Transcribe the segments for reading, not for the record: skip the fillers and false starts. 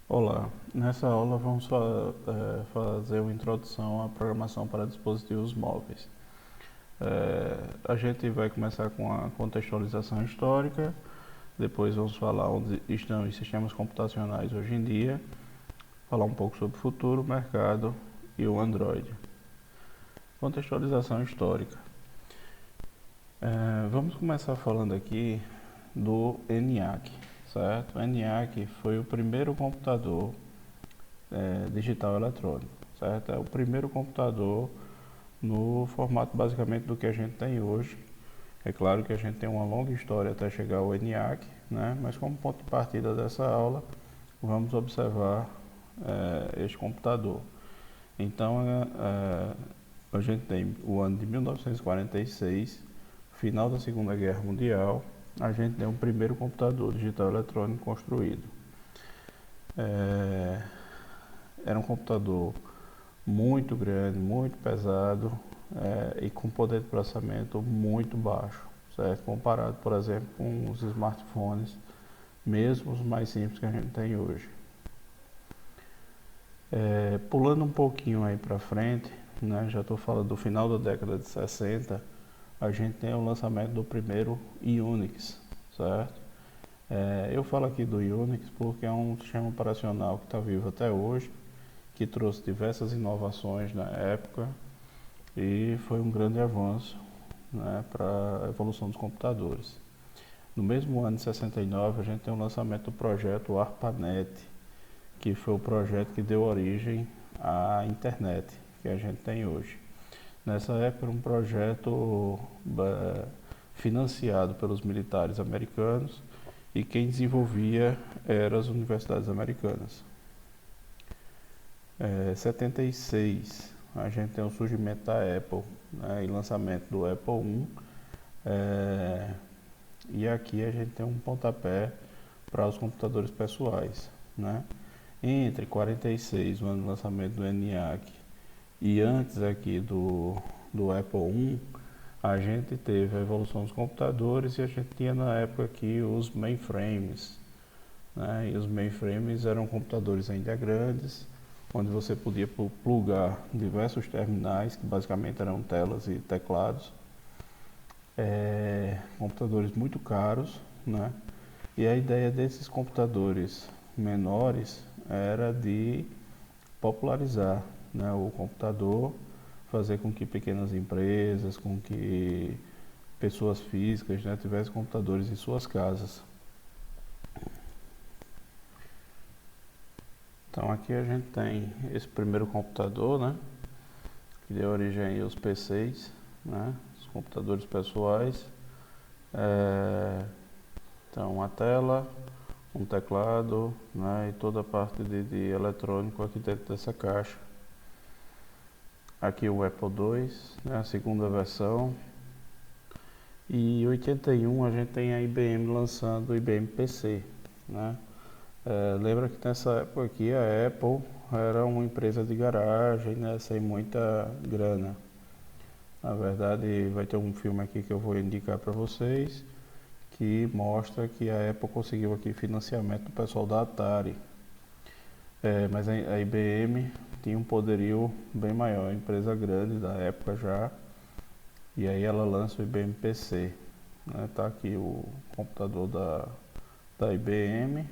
Olá, nessa aula vamos fazer uma introdução à programação para dispositivos móveis. A gente vai começar com a contextualização histórica, depois vamos falar onde estão os sistemas computacionais hoje em dia, falar um pouco sobre o futuro, o mercado e o Android. Contextualização histórica. Vamos começar falando aqui do ENIAC, certo? O ENIAC foi o primeiro computador digital eletrônico, certo? É o primeiro computador no formato basicamente do que a gente tem hoje. É claro que a gente tem uma longa história até chegar ao ENIAC, né? Mas como ponto de partida dessa aula, vamos observar este computador. Então, a gente tem o ano de 1946, final da Segunda Guerra Mundial, a gente tem o primeiro computador digital eletrônico construído. Era um computador muito grande, muito pesado e com poder de processamento muito baixo, certo? Comparado, por exemplo, com os smartphones, mesmo os mais simples que a gente tem hoje. Pulando um pouquinho aí para frente, né, já estou falando do final da década de 60, a gente tem o lançamento do primeiro Unix, certo? Eu falo aqui do Unix porque é um sistema operacional que está vivo até hoje, que trouxe diversas inovações na época e foi um grande avanço, né, para a evolução dos computadores. No mesmo ano de 69, a gente tem o lançamento do projeto ARPANET, que foi o projeto que deu origem à internet que a gente tem hoje. Nessa época era um projeto financiado pelos militares americanos e quem desenvolvia eram as universidades americanas. 76, a gente tem o surgimento da Apple, né, e lançamento do Apple I. E aqui a gente tem um pontapé para os computadores pessoais, né? Entre 46, o ano do lançamento do ENIAC, e antes aqui do Apple I, a gente teve a evolução dos computadores e a gente tinha na época aqui os mainframes, né? E os mainframes eram computadores ainda grandes, onde você podia plugar diversos terminais, que basicamente eram telas e teclados, computadores muito caros, né? E a ideia desses computadores menores era de popularizar, né, o computador, fazer com que pequenas empresas, com que pessoas físicas, né, tivessem computadores em suas casas. Então aqui a gente tem esse primeiro computador, né, que deu origem aos PCs, né, os computadores pessoais. Então uma tela, um teclado, né, e toda a parte de eletrônico aqui dentro dessa caixa. Aqui o Apple II, né, a segunda versão. E em 81 a gente tem a IBM lançando o IBM PC, né? Lembra que nessa época aqui a Apple era uma empresa de garagem, né, sem muita grana. Na verdade, vai ter um filme aqui que eu vou indicar para vocês que mostra que a Apple conseguiu aqui financiamento do pessoal da Atari. Mas a IBM tinha um poderio bem maior, empresa grande da época já, e aí ela lança o IBM PC. Né? Tá aqui o computador da IBM,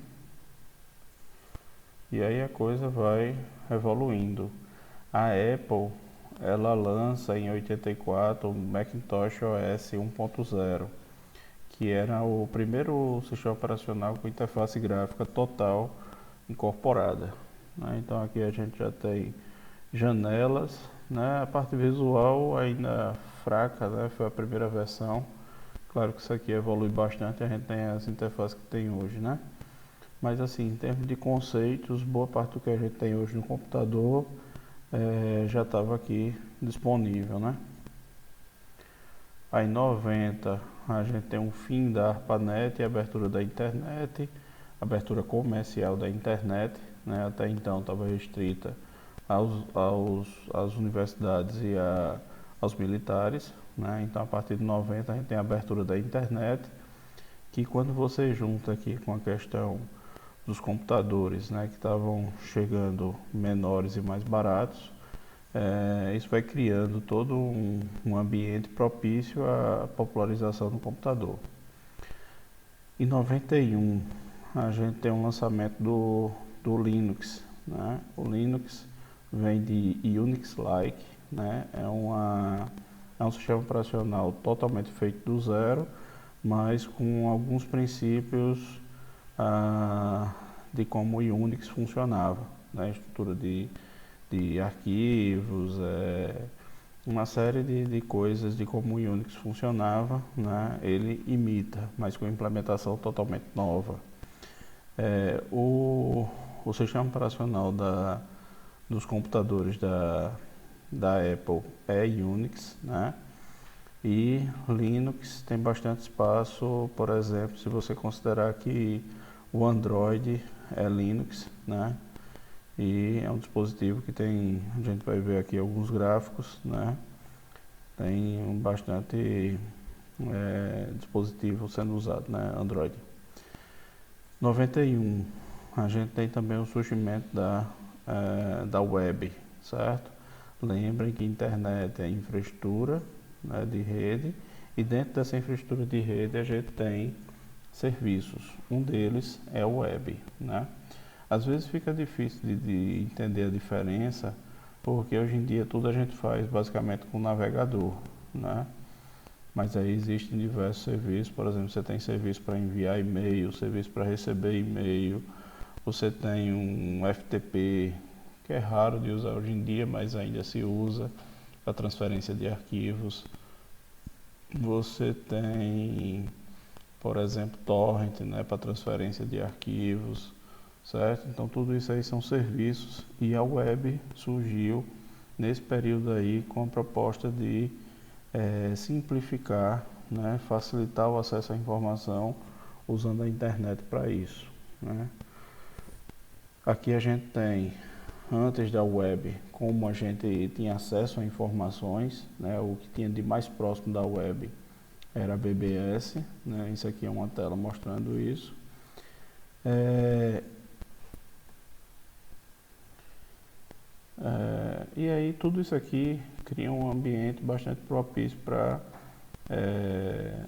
e aí a coisa vai evoluindo. A Apple, ela lança em 84 o Macintosh OS 1.0, que era o primeiro sistema operacional com interface gráfica total incorporada, né? Então aqui a gente já tem janelas, né? A parte visual ainda fraca, né? Foi a primeira versão. Claro que isso aqui evolui bastante, a gente tem as interfaces que tem hoje, né? Mas assim, em termos de conceitos, boa parte do que a gente tem hoje no computador já estava aqui disponível, né? Aí em 90 a gente tem um fim da ARPANET e abertura da internet, abertura comercial da internet, né? Até então estava restrita às universidades e aos militares, né? Então a partir de 90 a gente tem a abertura da internet, que quando você junta aqui com a questão dos computadores, né, que estavam chegando menores e mais baratos. Isso vai criando todo um ambiente propício à popularização do computador. Em 91, a gente tem um lançamento do Linux, né? O Linux vem de Unix-like, né? É um sistema operacional totalmente feito do zero, mas com alguns princípios de como o Unix funcionava, né? Estrutura de arquivos, uma série de coisas de como o Unix funcionava, né? Ele imita, mas com implementação totalmente nova. O sistema operacional dos computadores da Apple é Unix, né? E Linux tem bastante espaço, por exemplo, se você considerar que o Android é Linux, né? E é um dispositivo que tem, a gente vai ver aqui alguns gráficos, né? Tem bastante dispositivo sendo usado, né? Android. 91, a gente tem também o surgimento da web, certo? Lembrem que internet é infraestrutura, né, de rede, e dentro dessa infraestrutura de rede a gente tem serviços. Um deles é o web, né? Às vezes fica difícil de entender a diferença, porque hoje em dia tudo a gente faz basicamente com o navegador, né? Mas aí existem diversos serviços, por exemplo, você tem serviço para enviar e-mail, serviço para receber e-mail, você tem um FTP, que é raro de usar hoje em dia, mas ainda se usa para transferência de arquivos. Você tem, por exemplo, torrent, né, para transferência de arquivos, certo? Então tudo isso aí são serviços e a web surgiu nesse período aí com a proposta de simplificar, né, facilitar o acesso à informação usando a internet para isso, né? Aqui a gente tem, antes da web, como a gente tinha acesso a informações, né, o que tinha de mais próximo da web era a BBS, né? Isso aqui é uma tela mostrando isso. E aí tudo isso aqui cria um ambiente bastante propício para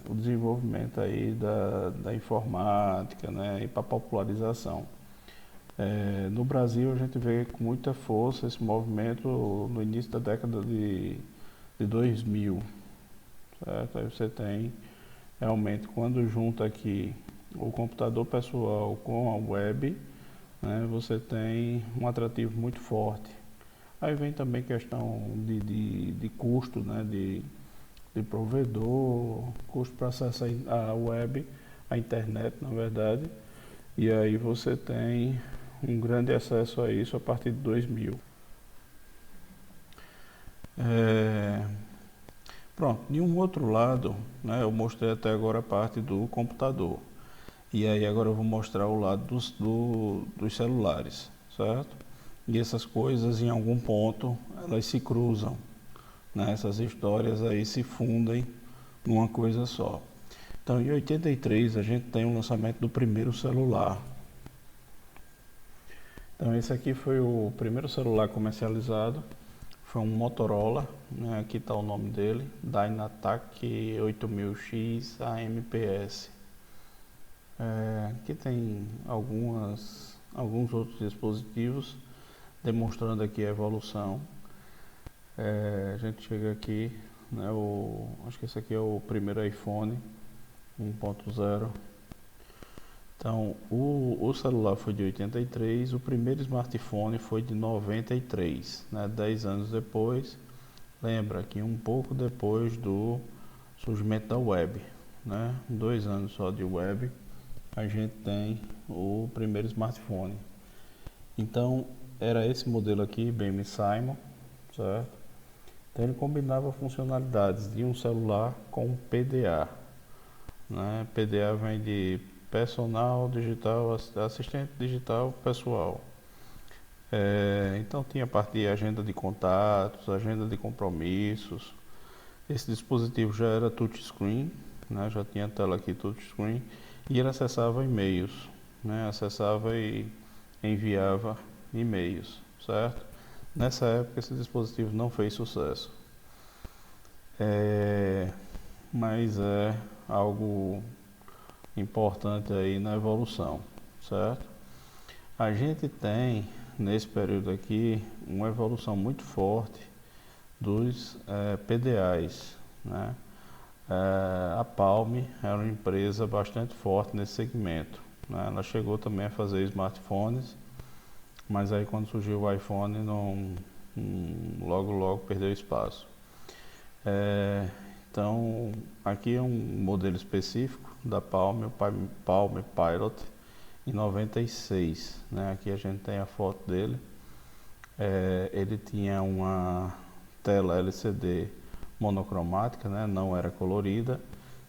o desenvolvimento aí da informática, né, e para a popularização. No Brasil a gente vê com muita força esse movimento no início da década de 2000, certo? Aí você tem realmente, quando junta aqui o computador pessoal com a web, né, você tem um atrativo muito forte. Aí vem também questão de custo, né, de provedor, custo para acessar a web, a internet, na verdade. E aí você tem um grande acesso a isso a partir de 2000. Pronto, de um outro lado, né, eu mostrei até agora a parte do computador. E aí agora eu vou mostrar o lado dos celulares, certo? E essas coisas em algum ponto elas se cruzam, né? Essas histórias aí se fundem numa coisa só. Então em 83 a gente tem o lançamento do primeiro celular. Então esse aqui foi o primeiro celular comercializado, foi um Motorola, né? Aqui está o nome dele, Dynatac 8000X AMPS. Aqui tem alguns outros dispositivos demonstrando aqui a evolução. A gente chega aqui, né, acho que esse aqui é o primeiro iPhone 1.0. Então o celular foi de 83, o primeiro smartphone foi de 93, né, 10 anos depois. Lembra que um pouco depois do surgimento da web, né, 2 anos só de web, a gente tem o primeiro smartphone. Então era esse modelo aqui, IBM Simon, certo? Então ele combinava funcionalidades de um celular com um PDA, né? PDA vem de personal digital, assistente digital pessoal. Então tinha a parte de agenda de contatos, agenda de compromissos. Esse dispositivo já era touchscreen, né? Já tinha a tela aqui touchscreen, e ele acessava e-mails, né, acessava e enviava e-mails, certo? Nessa época esse dispositivo não fez sucesso, mas é algo importante aí na evolução, certo? A gente tem nesse período aqui uma evolução muito forte dos PDAs, né? A Palm era uma empresa bastante forte nesse segmento, né? Ela chegou também a fazer smartphones, mas aí quando surgiu o iPhone logo perdeu espaço. Então aqui é um modelo específico da Palm, o Palm Pilot em 96, né? Aqui a gente tem a foto dele. Ele tinha uma tela LCD monocromática, né? Não era colorida,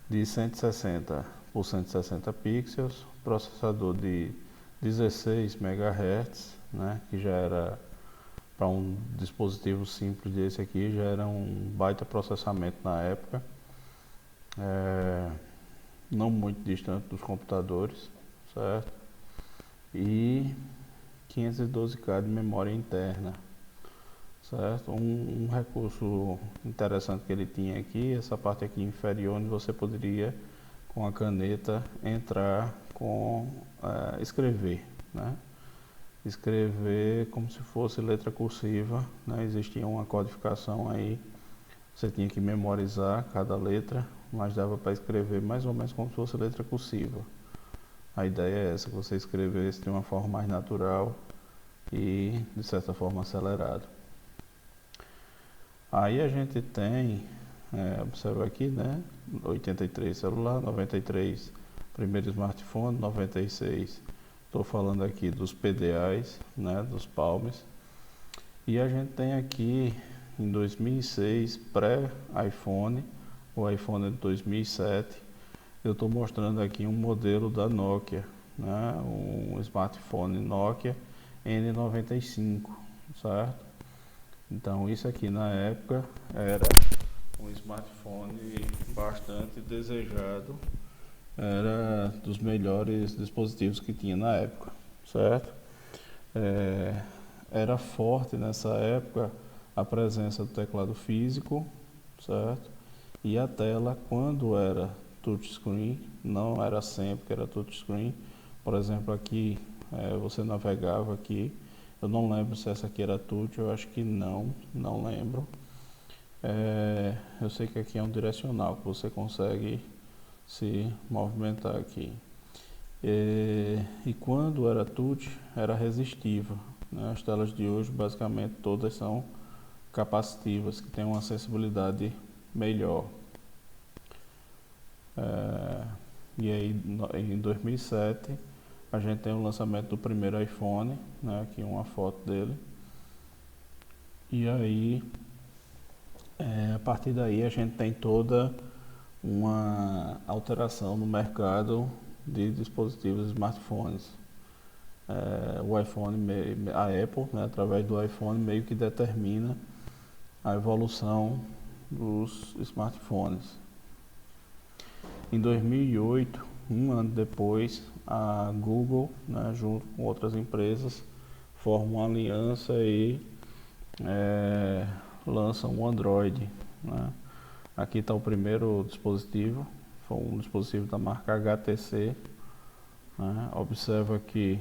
de 160 por 160 pixels, processador de 16 MHz, né? Que já era, para um dispositivo simples desse aqui, já era um baita processamento na época, não muito distante dos computadores, certo? E 512K de memória interna, certo? Um recurso interessante que ele tinha aqui, essa parte aqui inferior, onde você poderia com a caneta entrar escrever, né? Escrever como se fosse letra cursiva, né? Existia uma codificação aí, você tinha que memorizar cada letra, mas dava para escrever mais ou menos como se fosse letra cursiva. A ideia é essa, que você escrevesse de uma forma mais natural e de certa forma acelerada. Aí a gente tem, observa aqui, né? 83 celular, 93 primeiro smartphone, 96 estou falando aqui dos PDAs, né? Dos Palms. E a gente tem aqui em 2006 pré-iPhone, o iPhone de 2007. Eu estou mostrando aqui um modelo da Nokia, né? Um smartphone Nokia N95, certo? Então isso aqui na época era um smartphone bastante desejado, era dos melhores dispositivos que tinha na época, certo? Era forte nessa época a presença do teclado físico, certo? E a tela, quando era touchscreen, não era sempre que era touchscreen. Por exemplo, aqui você navegava aqui, eu não lembro se essa aqui era touch, eu acho que não lembro. Eu sei que aqui é um direcional, que você consegue se movimentar aqui. E quando era touch, era resistiva, né? As telas de hoje basicamente todas são capacitivas, que têm uma sensibilidade melhor. E aí em 2007 a gente tem o lançamento do primeiro iPhone, né? Aqui uma foto dele. E aí a partir daí a gente tem toda uma alteração no mercado de dispositivos smartphones. O iPhone, a Apple, né, através do iPhone, meio que determina a evolução dos smartphones. Em 2008, um ano depois, a Google, né, junto com outras empresas, forma uma aliança e lança um Android, né? Aqui está o primeiro dispositivo, foi um dispositivo da marca HTC, né? Observa aqui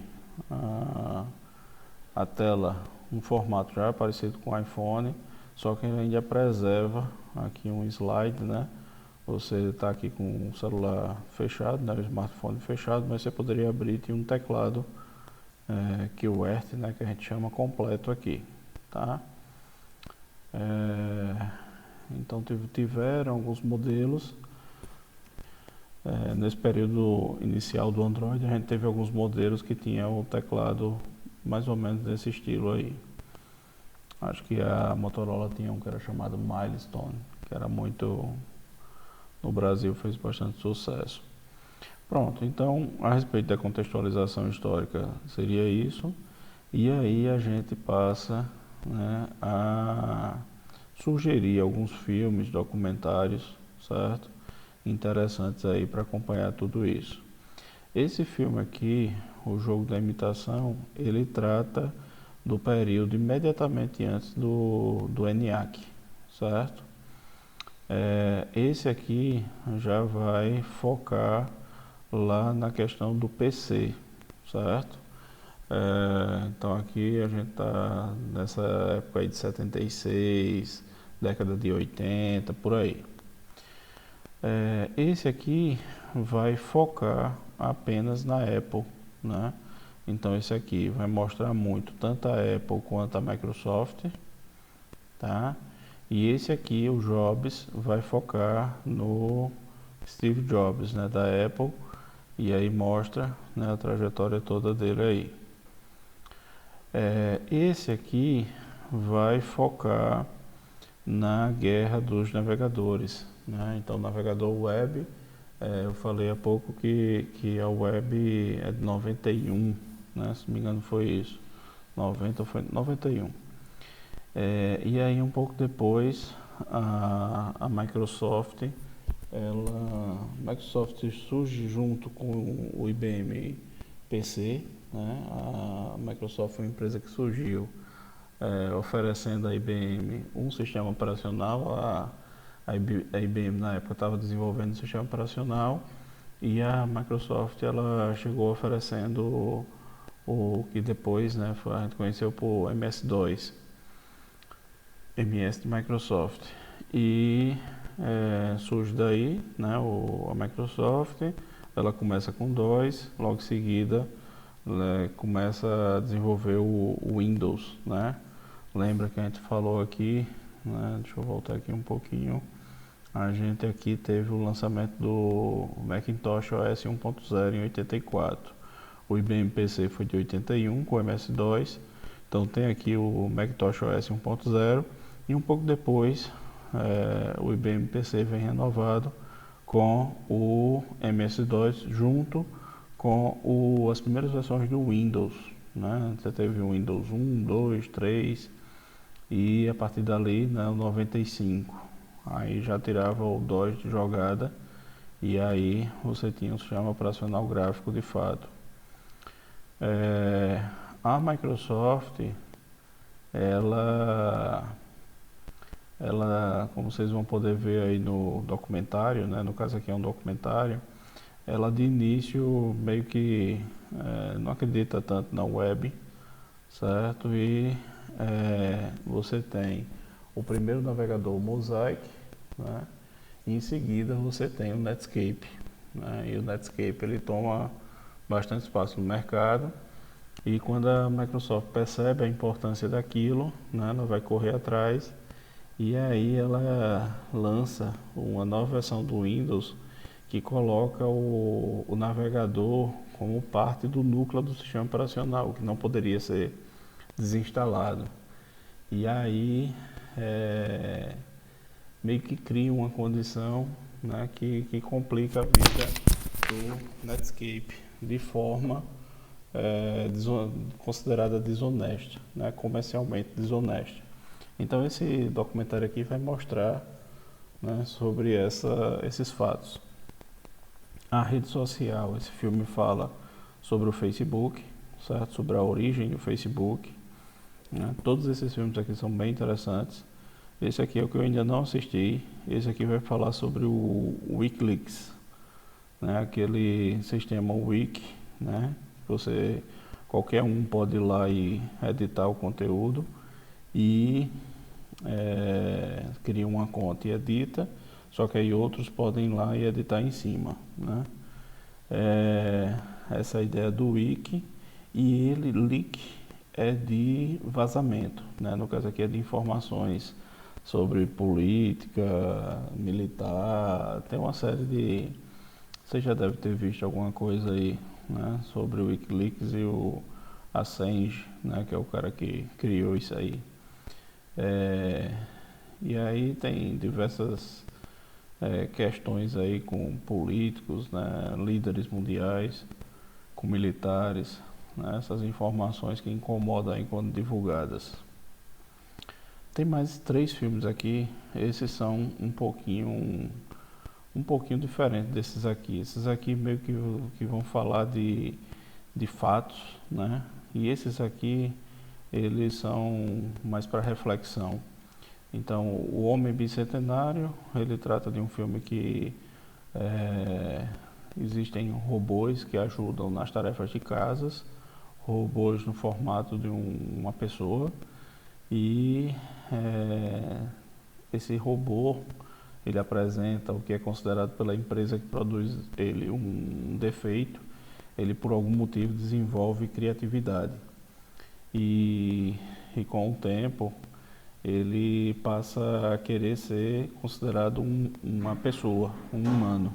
a tela, um formato já parecido com o iPhone, só que ele ainda preserva aqui um slide, né? Você está aqui com o celular fechado, né? O smartphone fechado, mas você poderia abrir um teclado QWERTY, né? Que a gente chama completo aqui, tá? Então tiveram alguns modelos. Nesse período inicial do Android, a gente teve alguns modelos que tinham o teclado mais ou menos desse estilo aí. Acho que a Motorola tinha um que era chamado Milestone, que era muito, no Brasil fez bastante sucesso. Pronto, então a respeito da contextualização histórica seria isso. E aí a gente passa, né, a sugerir alguns filmes, documentários, certo? Interessantes aí para acompanhar tudo isso. Esse filme aqui, o jogo da imitação, ele trata do período imediatamente antes do ENIAC, certo? Esse aqui já vai focar lá na questão do PC, certo? Então aqui a gente está nessa época aí de 76, década de 80, por aí. Esse aqui vai focar apenas na Apple, né? Então esse aqui vai mostrar muito tanto a Apple quanto a Microsoft, tá? E esse aqui, o Jobs, vai focar no Steve Jobs, né, da Apple, e aí mostra, né, a trajetória toda dele aí. Esse aqui vai focar na guerra dos navegadores, né? Então, navegador web, eu falei há pouco que a web é de 91, né? Se não me engano foi isso, 90 foi 91. E aí um pouco depois a Microsoft, Microsoft surge junto com o IBM PC, né? A Microsoft foi uma empresa que surgiu oferecendo à IBM um sistema operacional. A IBM na época estava desenvolvendo um sistema operacional e a Microsoft ela chegou oferecendo o que depois, né, a gente conheceu por MS-DOS, MS de Microsoft. E surge daí, né, a Microsoft, ela começa com DOS, logo em seguida começa a desenvolver o Windows, né? Lembra que a gente falou aqui, né? Deixa eu voltar aqui um pouquinho. A gente aqui teve o lançamento do Macintosh OS 1.0 em 84. O IBM PC foi de 81 com o MS-DOS. Então tem aqui o Macintosh OS 1.0 e um pouco depois o IBM PC vem renovado com o MS-DOS junto com as primeiras versões do Windows, né? Você teve o Windows 1, 2, 3 e a partir dali, né, o 95. Aí já tirava o DOS de jogada e aí você tinha um sistema operacional gráfico de fato. A Microsoft, ela, como vocês vão poder ver aí no documentário, né, no caso aqui é um documentário, ela de início meio que não acredita tanto na web, certo? E você tem o primeiro navegador Mosaic, né? E em seguida você tem o Netscape, né? E o Netscape ele toma bastante espaço no mercado e quando a Microsoft percebe a importância daquilo, né, ela vai correr atrás e aí ela lança uma nova versão do Windows que coloca o navegador como parte do núcleo do sistema operacional, que não poderia ser desinstalado. E aí meio que cria uma condição, né, que complica a vida do Netscape de forma considerada desonesta, né, comercialmente desonesta. Então esse documentário aqui vai mostrar, né, sobre esses fatos. A rede social, esse filme fala sobre o Facebook, certo? Sobre a origem do Facebook, né? Todos esses filmes aqui são bem interessantes. Esse aqui é o que eu ainda não assisti. Esse aqui vai falar sobre o Wikileaks, né? Aquele sistema Wiki, né? Qualquer um pode ir lá e editar o conteúdo e cria uma conta e edita, só que aí outros podem ir lá e editar em cima, né? Essa é a ideia do Wiki e leak é de vazamento, né? No caso aqui é de informações sobre política, militar, tem uma série de... Você já deve ter visto alguma coisa aí, né, sobre o Wikileaks e o Assange, né, que é o cara que criou isso aí. E aí tem diversas questões aí com políticos, né, líderes mundiais, com militares, né, essas informações que incomodam aí quando divulgadas. Tem mais 3 filmes aqui, esses são um pouquinho diferente desses aqui. Esses aqui meio que vão falar de de fatos, né? E esses aqui, eles são mais para reflexão. Então, O Homem Bicentenário, ele trata de um filme que existem robôs que ajudam nas tarefas de casas, robôs no formato de uma pessoa, e esse robô, ele apresenta o que é considerado pela empresa que produz ele um defeito. Ele por algum motivo desenvolve criatividade e com o tempo ele passa a querer ser considerado uma pessoa, um humano.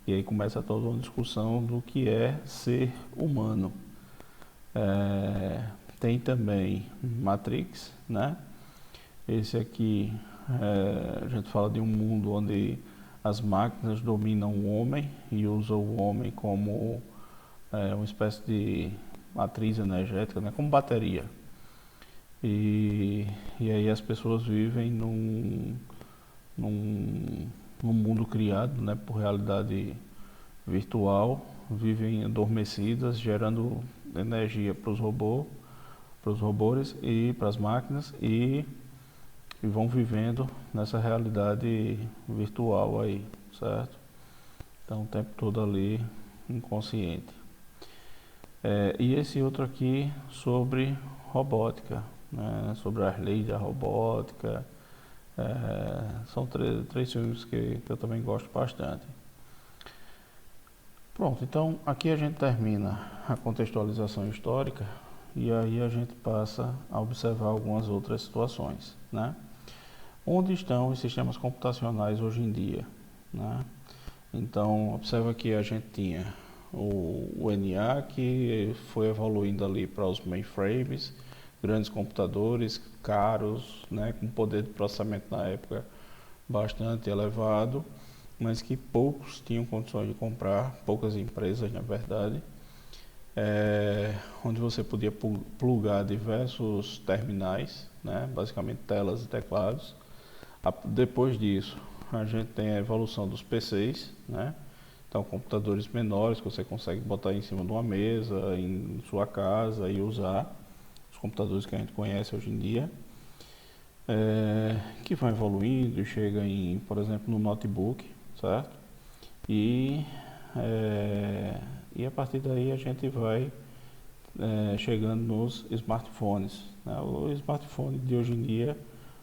E aí começa toda uma discussão do que é ser humano. Tem também Matrix, né? Esse aqui, a gente fala de um mundo onde as máquinas dominam o homem e usam o homem como uma espécie de matriz energética, né? Como bateria. E aí as pessoas vivem num, num mundo criado, né, por realidade virtual, vivem adormecidas, gerando energia para os robôs e para as máquinas e vão vivendo nessa realidade virtual aí, certo? Então o tempo todo ali inconsciente. E esse outro aqui sobre robótica, né? Sobre as leis da robótica. São três filmes que eu também gosto bastante. Pronto, então aqui a gente termina a contextualização histórica e aí a gente passa a observar algumas outras situações, né? Onde estão os sistemas computacionais hoje em dia, né? Então, observa que a gente tinha o NA, que foi evoluindo ali para os mainframes, grandes computadores caros, né, com poder de processamento na época bastante elevado, mas que poucos tinham condições de comprar, poucas empresas na verdade, onde você podia plugar diversos terminais, né, basicamente telas e teclados. Depois disso, a gente tem a evolução dos PCs, né? Então, computadores menores que você consegue botar em cima de uma mesa, em sua casa e usar. Os computadores que a gente conhece hoje em dia. Que vão evoluindo e chega em, por exemplo, no notebook, certo? E a partir daí a gente vai chegando nos smartphones, né? O smartphone de hoje em dia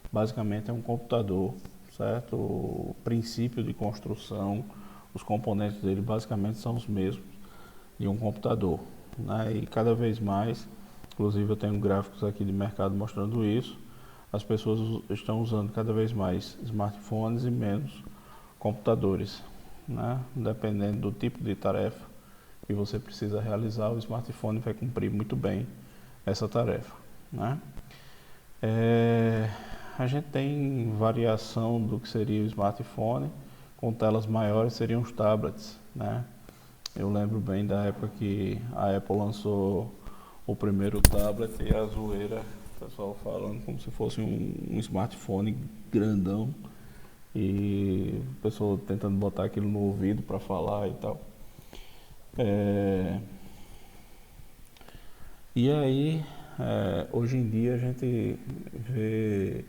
basicamente é um computador, certo? O princípio de construção, os componentes dele basicamente são os mesmos de um computador, né? E cada vez mais, inclusive eu tenho gráficos aqui de mercado mostrando isso, as pessoas estão usando cada vez mais smartphones e menos computadores, né? Dependendo do tipo de tarefa que você precisa realizar, o smartphone vai cumprir muito bem essa tarefa, né? A gente tem variação do que seria o smartphone, com telas maiores seriam os tablets, né? Eu lembro bem da época que a Apple lançou o primeiro tablet e a zoeira, o pessoal falando como se fosse um smartphone grandão e o pessoal tentando botar aquilo no ouvido para falar e tal. E aí, hoje em dia a gente vê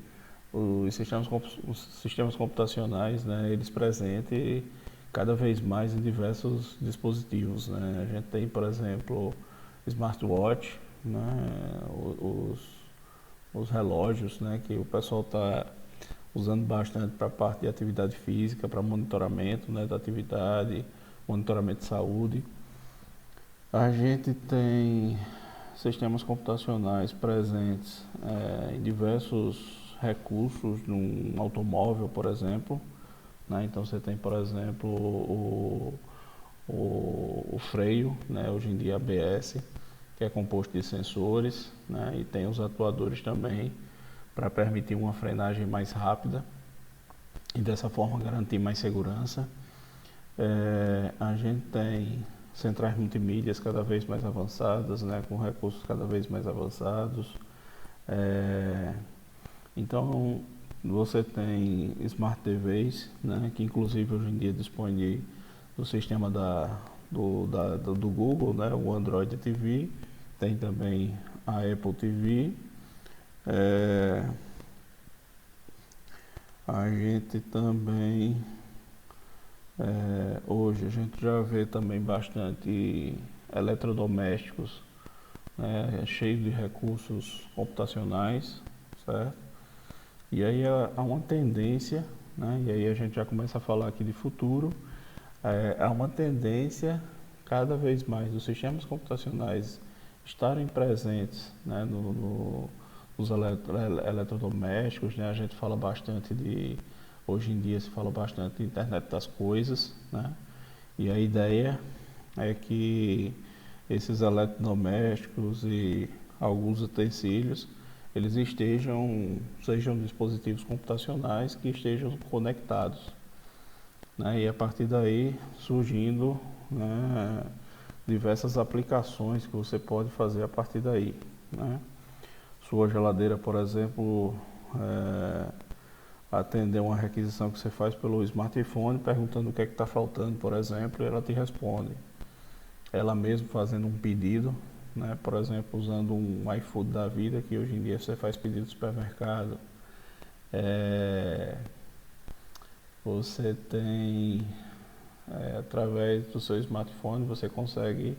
os sistemas computacionais, né, eles presentes cada vez mais em diversos dispositivos, né? A gente tem, por exemplo, smartwatch, né, os relógios, né, que o pessoal está usando bastante para a parte de atividade física, para monitoramento, né, da atividade, monitoramento de saúde. A gente tem sistemas computacionais presentes em diversos recursos num automóvel, por exemplo, né? Então você tem, por exemplo, o freio, né? Hoje em dia ABS, que é composto de sensores, né? E tem os atuadores também para permitir uma frenagem mais rápida e dessa forma garantir mais segurança. A gente tem centrais multimídias cada vez mais avançadas, né, com recursos cada vez mais avançados. Então você tem Smart TVs, né, que inclusive hoje em dia dispõe do sistema do Google, né, o Android TV, tem também a Apple TV. A gente também, hoje a gente já vê também bastante eletrodomésticos, né, cheios de recursos computacionais, certo? E aí há uma tendência, né, e aí a gente já começa a falar aqui de futuro, há uma tendência cada vez mais dos sistemas computacionais estarem presentes, né, nos eletrodomésticos, né? A gente fala bastante hoje em dia se fala bastante de internet das coisas, né? E a ideia é que esses eletrodomésticos e alguns utensílios eles sejam dispositivos computacionais que estejam conectados, né? E a partir daí surgindo, né, diversas aplicações que você pode fazer a partir daí, né? Sua geladeira, por exemplo, atender uma requisição que você faz pelo smartphone, perguntando o que é que está faltando, por exemplo, e ela te responde. Ela mesmo fazendo um pedido, né? Por exemplo, usando um iFood da vida, que hoje em dia você faz pedido do supermercado. Você tem, através do seu smartphone, você consegue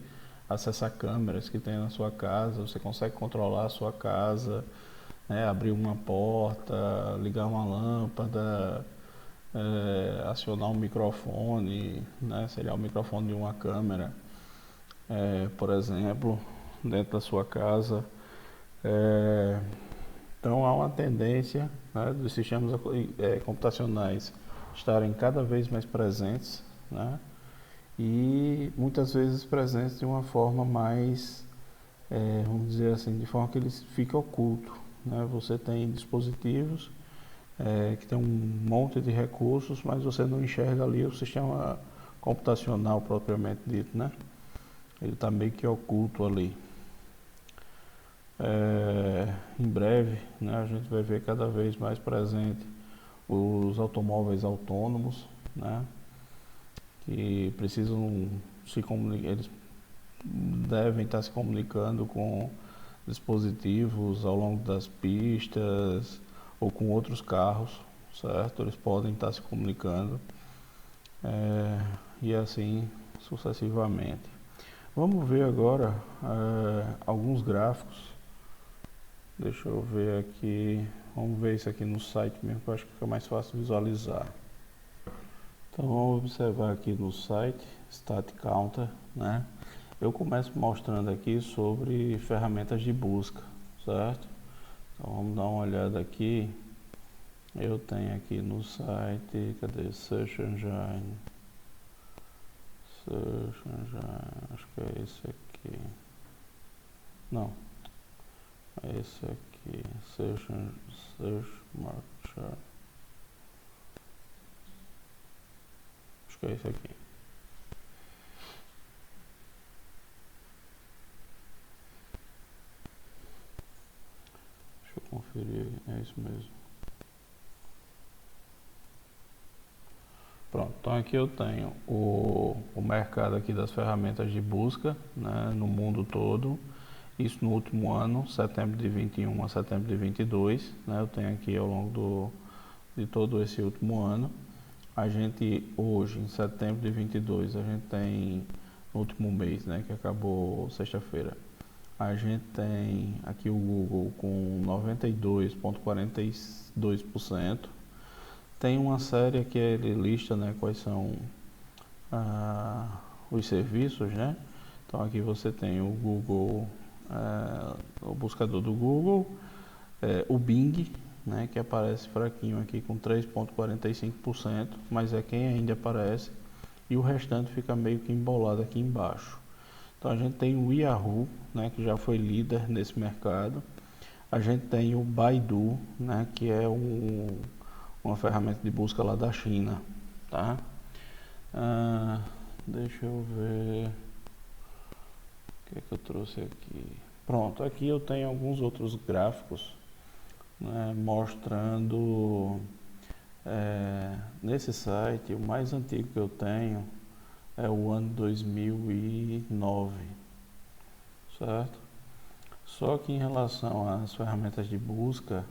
acessar câmeras que tem na sua casa, você consegue controlar a sua casa, né, abrir uma porta, ligar uma lâmpada, acionar um microfone, né, seria o microfone de uma câmera, por exemplo, dentro da sua casa. Então há uma tendência, né, dos sistemas computacionais estarem cada vez mais presentes, né, e muitas vezes presentes de uma forma mais, vamos dizer assim, de forma que eles ficam ocultos, né? Você tem dispositivos que tem um monte de recursos, mas você não enxerga ali o sistema computacional propriamente dito, né? Ele está meio que oculto ali. Em breve, né, a gente vai ver cada vez mais presente os automóveis autônomos, né, que precisam se comunicar, eles devem estar se comunicando com dispositivos ao longo das pistas ou com outros carros, certo? Eles podem estar se comunicando, e assim sucessivamente. Vamos ver agora alguns gráficos. Deixa eu ver aqui. Vamos ver isso aqui no site mesmo, que eu acho que fica mais fácil visualizar. Então vamos observar aqui no site StatCounter, né? Eu começo mostrando aqui sobre ferramentas de busca, certo? Então vamos dar uma olhada aqui. Eu tenho aqui no site, cadê? Search Engine, acho que é esse aqui. Não, é esse aqui, Search Market Share. Acho que é esse aqui. Deixa eu conferir, é isso mesmo. Pronto, então aqui eu tenho o mercado aqui das ferramentas de busca, né, no mundo todo. Isso no último ano, setembro de 21 a setembro de 22, né, eu tenho aqui ao longo de todo esse último ano. A gente hoje, em setembro de 22, a gente tem, no último mês, né, que acabou sexta-feira, a gente tem aqui o Google com 92,42%. Tem uma série que ele lista, né, quais são os serviços, né? Então aqui você tem o Google, o buscador do Google, o Bing, né, que aparece fraquinho aqui com 3,45%, mas é quem ainda aparece, e o restante fica meio que embolado aqui embaixo. Então a gente tem o Yahoo, né, que já foi líder nesse mercado. A gente tem o Baidu, né, que é uma ferramenta de busca lá da China, tá? Deixa eu ver o que é que eu trouxe aqui. Pronto, aqui eu tenho alguns outros gráficos, né, mostrando nesse site, o mais antigo que eu tenho é o ano 2009, certo? Só que em relação às ferramentas de busca,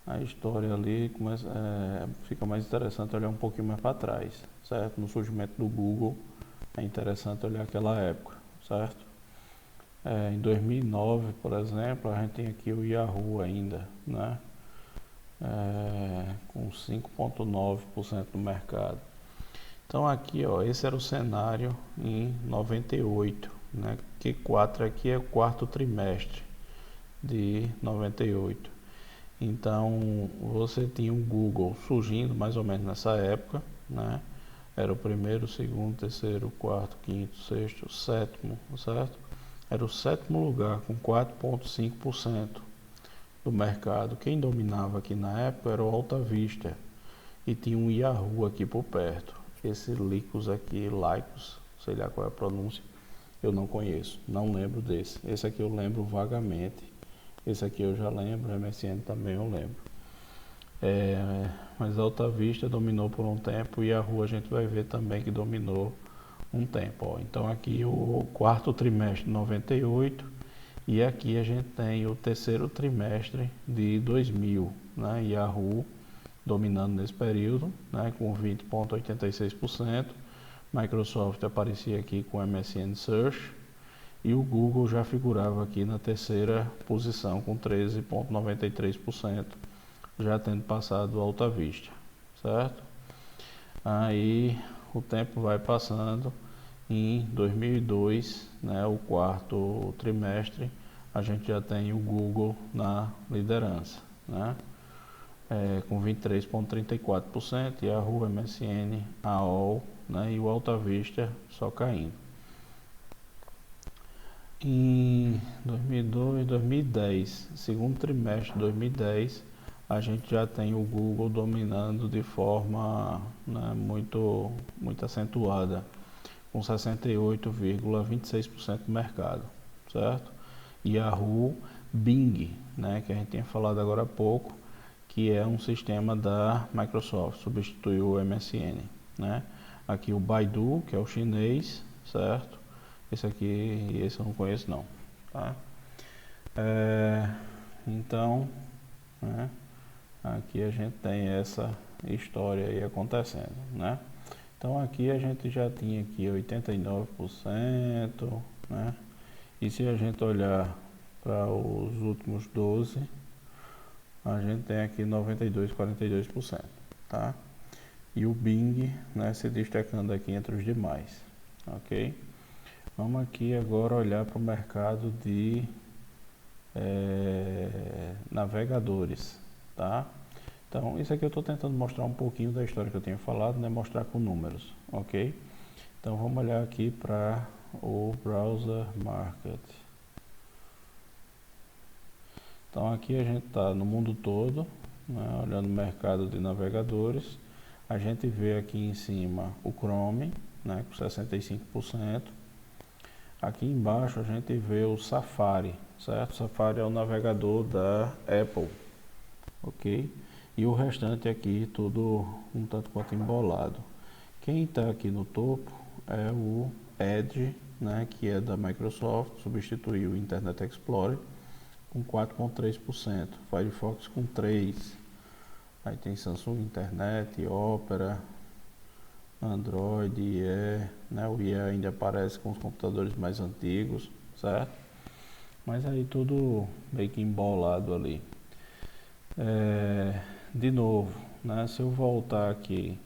a história ali fica mais interessante olhar um pouquinho mais para trás, certo? No surgimento do Google, é interessante olhar aquela época, certo? Em 2009, por exemplo, a gente tem aqui o Yahoo ainda, né? Com 5,9% do mercado. Então aqui, ó, esse era o cenário em 98, né? Q4 aqui é o quarto trimestre de 98. Então você tinha o Google surgindo mais ou menos nessa época, né? Era o primeiro, segundo, terceiro, quarto, quinto, sexto, sétimo, certo? Era o sétimo lugar com 4,5% do mercado. Quem dominava aqui na época era o Alta Vista e tinha um Yahoo aqui por perto. Esse Lycos aqui, Lycos, sei lá qual é a pronúncia, eu não conheço, não lembro desse. Esse aqui eu lembro vagamente. Esse aqui eu já lembro, MSN também eu lembro. Mas a Alta Vista dominou por um tempo e a Yahoo a gente vai ver também que dominou um tempo. Ó. Então aqui o quarto trimestre de 98 e aqui a gente tem o terceiro trimestre de 2000, né? Yahoo dominando nesse período, né? Com 20,86%. Microsoft aparecia aqui com MSN Search e o Google já figurava aqui na terceira posição com 13,93%, já tendo passado o Alta Vista, certo? Aí o tempo vai passando. Em 2002, né, o quarto trimestre, a gente já tem o Google na liderança, né? Com 23,34% e a Yahoo, MSN, AOL, né, e o Alta Vista só caindo. Em 2002, 2010, segundo trimestre de 2010, a gente já tem o Google dominando de forma, né, muito acentuada, com 68,26% do mercado, certo? Yahoo, Bing, né, que a gente tinha falado agora há pouco, que é um sistema da Microsoft, substituiu o MSN, né? Aqui o Baidu, que é o chinês, certo? Esse eu não conheço não, tá? Então, né, aqui a gente tem essa história aí acontecendo, né? Então aqui a gente já tinha aqui 89%, né? E se a gente olhar para os últimos 12, a gente tem aqui 92,42%, tá? E o Bing, né, se destacando aqui entre os demais, ok? Vamos aqui agora olhar para o mercado de navegadores, tá? Então, isso aqui eu estou tentando mostrar um pouquinho da história que eu tenho falado, né? Mostrar com números, ok? Então, vamos olhar aqui para o Browser Market. Então, aqui a gente está no mundo todo, né? Olhando o mercado de navegadores. A gente vê aqui em cima o Chrome, né? Com 65%. Aqui embaixo a gente vê o Safari, certo? O Safari é o navegador da Apple, ok? E o restante aqui tudo um tanto quanto embolado. Quem está aqui no topo é o Edge, né, que é da Microsoft, substituiu o Internet Explorer com 4,3%, Firefox com 3%, aí tem Samsung Internet, Opera, Android, IE, né, o IE ainda aparece com os computadores mais antigos, certo? Mas aí tudo meio que embolado ali. De novo, né, se eu voltar aqui,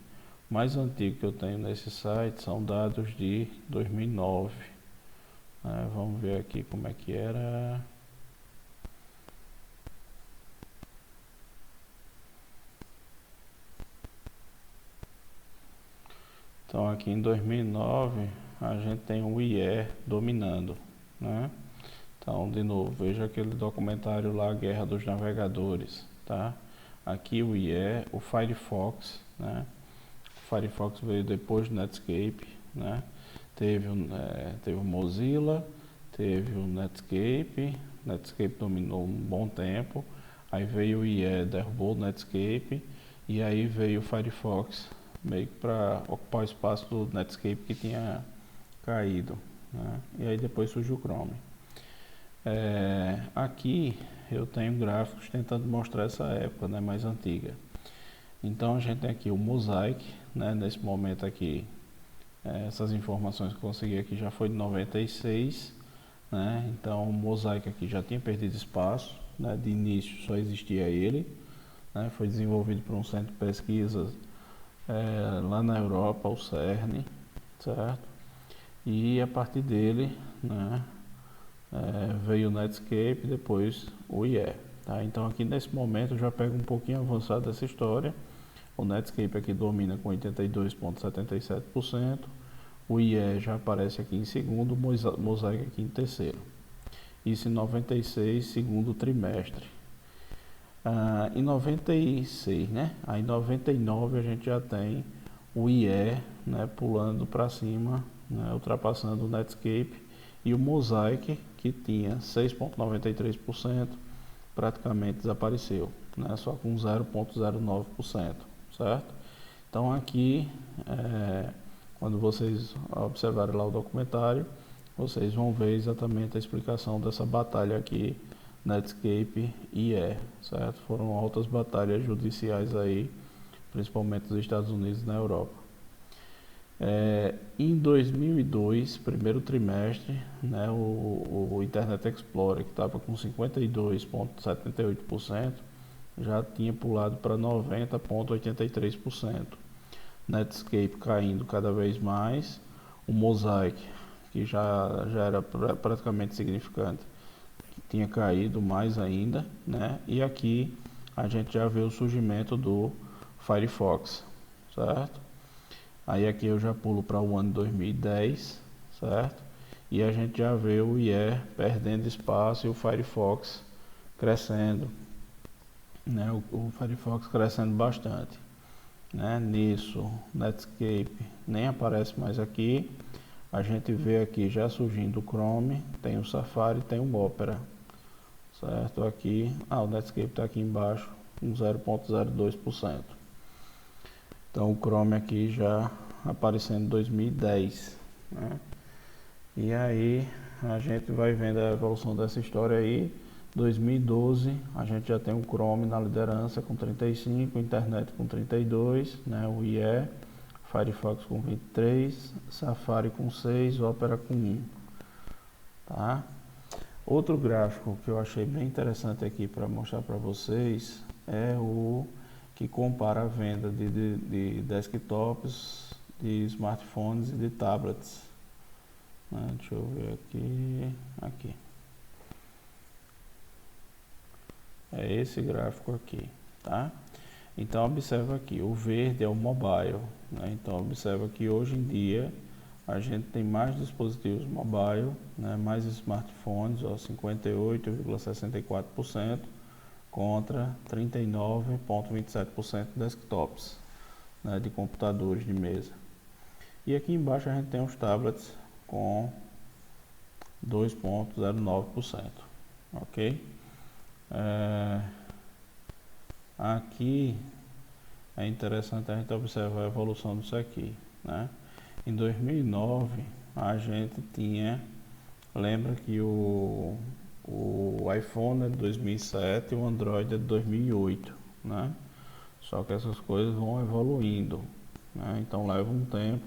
o mais antigo que eu tenho nesse site são dados de 2009. Vamos ver aqui como é que era. Então aqui em 2009 a gente tem o IE dominando, né? Então de novo, veja aquele documentário lá, Guerra dos Navegadores, tá? Aqui o IE, o Firefox, né? O Firefox veio depois do Netscape, né? Teve o Mozilla, teve o Netscape dominou um bom tempo, aí veio o IE, derrubou o Netscape, e aí veio o Firefox meio que para ocupar o espaço do Netscape que tinha caído, né? E aí depois surgiu o Chrome. Aqui eu tenho gráficos tentando mostrar essa época, né, mais antiga. Então a gente tem aqui o Mosaic, né, nesse momento aqui, essas informações que eu consegui aqui já foi de 96, né? Então o Mosaic aqui já tinha perdido espaço, né? De início só existia ele, né? Foi desenvolvido por um centro de pesquisas lá na Europa, o CERN, certo? E a partir dele, né, veio o Netscape, depois o IE. Tá? Então aqui nesse momento eu já pego um pouquinho avançado dessa história. O Netscape aqui domina com 82,77%, o IE já aparece aqui em segundo, o Mosaic aqui em terceiro. Isso em 96, segundo trimestre. Em 96, né? Aí em 99 a gente já tem o IE, né, pulando para cima, né, ultrapassando o Netscape, e o Mosaic, que tinha 6,93%, praticamente desapareceu, né, só com 0,09%, certo? Então aqui, quando vocês observarem lá o documentário, vocês vão ver exatamente a explicação dessa batalha aqui, Netscape e IE, certo? Foram altas batalhas judiciais aí, principalmente nos Estados Unidos e na Europa. Em 2002, primeiro trimestre, né, o Internet Explorer, que estava com 52,78%, já tinha pulado para 90,83%. Netscape caindo cada vez mais, o Mosaic, que já era praticamente significante, tinha caído mais ainda, né? E aqui a gente já vê o surgimento do Firefox, certo? Aí aqui eu já pulo para o ano 2010, certo? E a gente já vê o IE perdendo espaço e o Firefox crescendo, né? O Firefox crescendo bastante, né? Nisso, Netscape nem aparece mais aqui. A gente vê aqui já surgindo o Chrome, tem o Safari, tem o Opera, certo? Aqui, o Netscape está aqui embaixo, com 0,02%. Então o Chrome aqui já aparecendo em 2010, né? E aí a gente vai vendo a evolução dessa história aí. 2012 a gente já tem o Chrome na liderança com 35, Internet com 32, né? O IE, Firefox com 23, Safari com 6, Opera com 1, tá? Outro gráfico que eu achei bem interessante aqui para mostrar para vocês é o que compara a venda de desktops, de smartphones e de tablets, né? Deixa eu ver aqui. É esse gráfico aqui, tá? Então observa aqui, o verde é o mobile, né? Então observa que hoje em dia a gente tem mais dispositivos mobile, né? Mais smartphones, 58,64% contra 39,27% desktops, né? De computadores de mesa. E aqui embaixo a gente tem os tablets com 2,09%, ok? Aqui é interessante a gente observar a evolução disso aqui, né? Em 2009 a gente tinha, lembra que o iPhone é de 2007 e o Android é de 2008, né? Só que essas coisas vão evoluindo, né? Então leva um tempo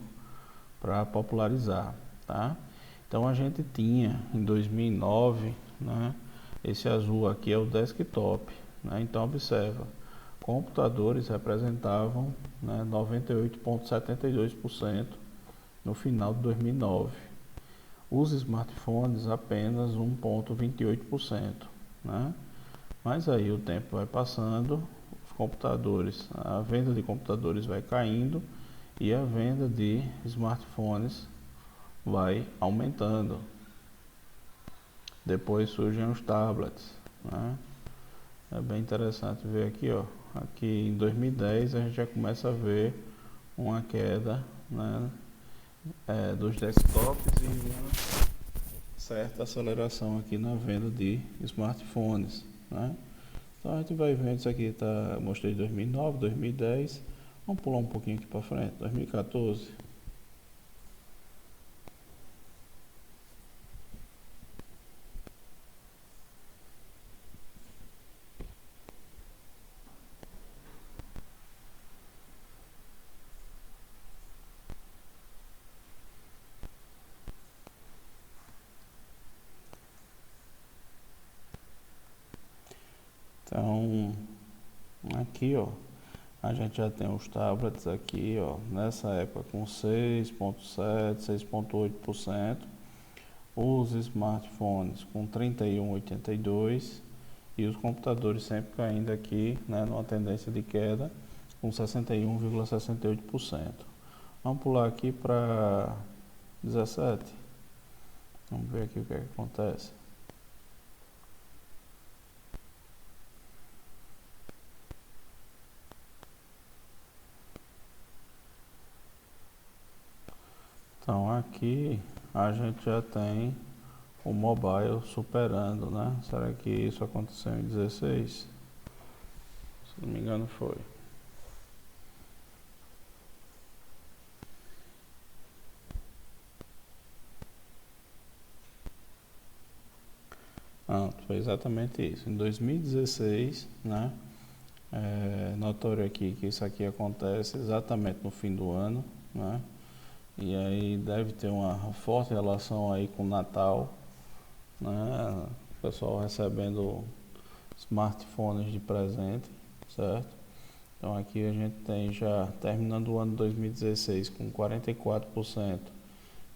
para popularizar, tá? Então a gente tinha em 2009, né? Esse azul aqui é o desktop, né? Então observa, computadores representavam, né, 98,72% no final de 2009. Os smartphones apenas 1,28%, né? Mas aí o tempo vai passando, os computadores, a venda de computadores vai caindo e a venda de smartphones vai aumentando. Depois surgem os tablets, né? É bem interessante ver aqui, ó. Aqui em 2010 a gente já começa a ver uma queda, né, dos desktops e uma certa aceleração aqui na venda de smartphones, né? Então a gente vai vendo isso aqui, tá, eu mostrei 2009, 2010, Vamos pular um pouquinho aqui para frente, 2014. Então, aqui, ó, a gente já tem os tablets aqui, ó, nessa época com 6,7, 6,8%, os smartphones com 31,82% e os computadores sempre caindo aqui, né, numa tendência de queda com 61,68%. Vamos pular aqui para 17. Vamos ver aqui o que é que acontece. Então aqui a gente já tem o mobile superando, né? Será que isso aconteceu em 16? Se não me engano foi. Foi exatamente isso. Em 2016, né? Notório aqui que isso aqui acontece exatamente no fim do ano, né? E aí deve ter uma forte relação aí com o Natal, né? O pessoal recebendo smartphones de presente, certo? Então aqui a gente tem já terminando o ano 2016 com 44%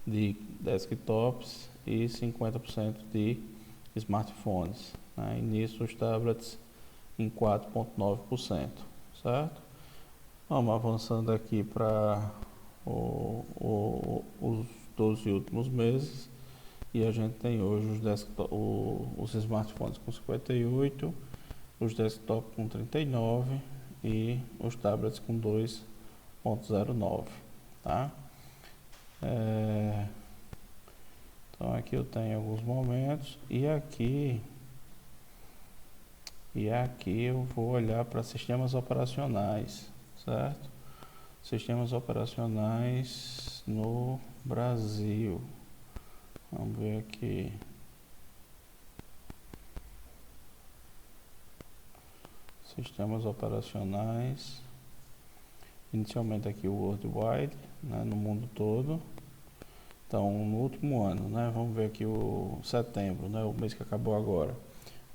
de desktops e 50% de smartphones, né? E nisso os tablets em 4,9%, certo? Vamos avançando aqui para os 12 últimos meses e a gente tem hoje os smartphones com 58%, os desktops com 39% e os tablets com 2,09%, tá? Então aqui eu tenho alguns momentos e aqui eu vou olhar para sistemas operacionais, certo? Sistemas operacionais no Brasil. Vamos ver aqui. Sistemas operacionais. Inicialmente aqui o Worldwide, né, no mundo todo. Então, no último ano, né, vamos ver aqui o setembro, né, o mês que acabou agora.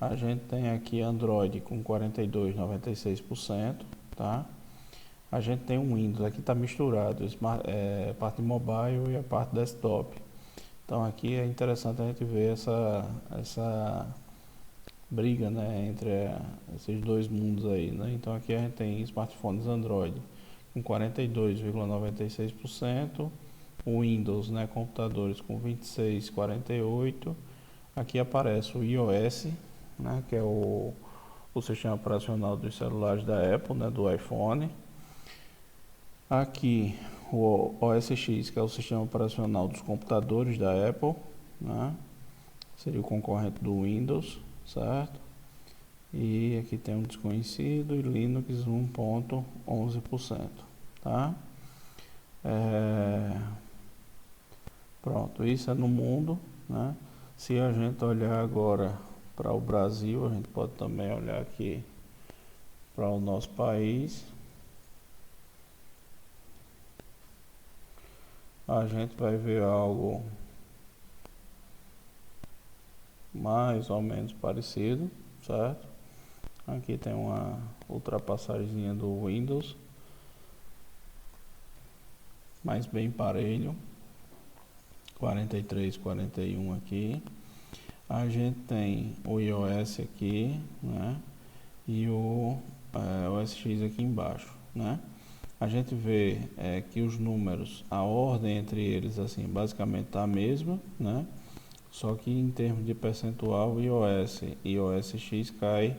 A gente tem aqui Android com 42,96%, tá? A gente tem um Windows, aqui está misturado, a parte mobile e a parte desktop. Então aqui é interessante a gente ver essa briga, né, entre esses dois mundos aí, né? Então aqui a gente tem smartphones Android com 42,96%, o Windows, né, computadores com 26,48%. Aqui aparece o iOS, né, que é o sistema operacional dos celulares da Apple, né, do iPhone. Aqui o OS X, que é o sistema operacional dos computadores da Apple, né? Seria o concorrente do Windows, certo? E aqui tem um desconhecido e Linux 1,11%, tá? Pronto, isso é no mundo, né? Se a gente olhar agora para o Brasil, a gente pode também olhar aqui para o nosso país. A gente vai ver algo mais ou menos parecido, certo? Aqui tem uma ultrapassagem do Windows, mas bem parelho, 43, 41 aqui. A gente tem o iOS aqui, né? E o OS X aqui embaixo, né? A gente vê que os números, a ordem entre eles, assim, basicamente tá a mesma, né? Só que em termos de percentual, iOS e OS X cai